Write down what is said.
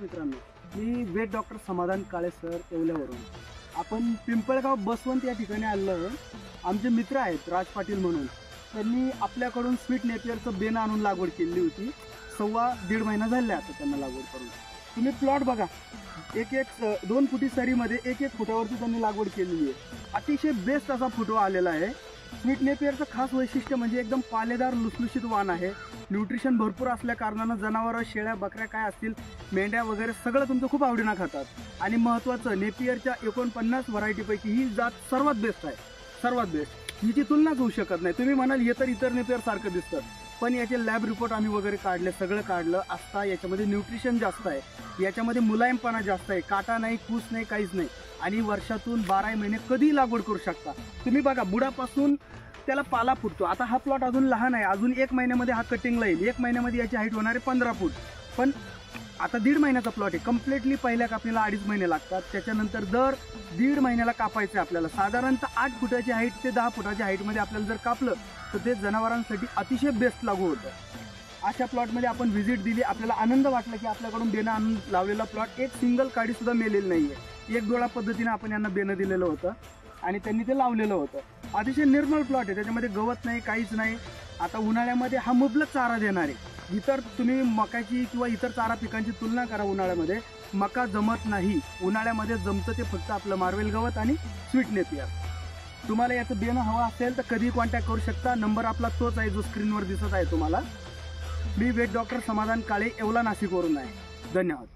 मित्रांनो, मी weight doctor समाधान काळे sir येवल्यावरून. आपण पिंपळगाव बसवंत या ठिकाणी आलो. आमचे मित्र आहेत राज पाटील म्हणून, त्यांनी आपल्याकडून स्वीट नेपियरचं बेन आणून लागवड केली होती. 1.25 महिना झाले आता त्यांना लागवड करून. तुम्ही प्लॉट बघा, एक 2 फुटी सरीमध्ये 1 फुटावरती त्यांनी लागवड केलेली आहे. अतिशय बेस्ट असा फुटवा आलेला आहे. स्वीट नेपियरचं खास वैशिष्ट्य म्हणजे एकदम पालेदार लुसलुशीत वाण आहे. न्यूट्रिशन भरपूर असल्या कारणानं जनावरं, शेळ्या, बकऱ्या काय असतील, मेंढ्या वगैरे सगळं तुमचं खूप आवडीनं खातात. आणि महत्त्वाचं, नेपियरच्या 49 व्हरायटीपैकी ही जात सर्वात बेस्ट आहे. सर्वात बेस्ट, हिची तुलनाच होऊ शकत नाही. तुम्ही म्हणाल हे तर इतर नेपियर सारखं दिसतं, पण याचे लॅब रिपोर्ट आम्ही वगैरे काढले, सगळं काढलं असता. याच्यामध्ये न्यूट्रिशन जास्त आहे, याच्यामध्ये मुलायमपणा जास्त आहे, काटा नाही, कूस नाही, काहीच नाही. आणि वर्षातून 12 महिने कधीही लागवड करू शकता. तुम्ही बघा, बुडापासून त्याला पाला फुटतो. आता हा प्लॉट अजून लहान आहे, अजून 1 महिन्यामध्ये हा कटिंगला येईल. 1 महिन्यामध्ये याची हाईट होणार आहे 15 फूट. पण आता 1.5 महिन्याचा प्लॉट आहे. कम्प्लिटली पहिल्या कापणीला 2.5 महिने लागतात. त्याच्यानंतर दर 1.5 महिन्याला कापायचं आहे आपल्याला. साधारणतः 8 फुटाची हाईट ते 10 फुटाच्या हाईटमध्ये आपल्याला जर कापलं तर ते जनावरांसाठी अतिशय बेस्ट लागू होतं. अशा प्लॉटमध्ये आपण व्हिजिट दिली, आपल्याला आनंद वाटला की आपल्याकडून बेनं आणून लावलेला प्लॉट एक सिंगल काडीसुद्धा मेलेली नाही आहे. एक डोळा पद्धतीने आपण यांना बेनं दिलेलं होतं आणि त्यांनी ते लावलेलं होतं. अतिशय निर्मळ प्लॉट आहे, त्याच्यामध्ये गवत नाही, काहीच नाही. आता उन्हाळ्यामध्ये हा मुबलक चारा देणार आहे. इतर तुम्ही मकाची किंवा इतर चारा पिकांची तुलना करा, उन्हाळ्यामध्ये मका जमत नाही. उन्हाळ्यामध्ये जमतं ते फक्त आपलं मार्वेल गवत आणि स्वीट नेपियर. तुम्हाला याचं बेनं हवं असेल तर कधीही कॉन्टॅक्ट करू शकता. नंबर आपला तोच आहे जो स्क्रीनवर दिसत आहे तुम्हाला. मी वेट डॉक्टर समाधान काळे, येवला, नाशिकवरून आहे. धन्यवाद.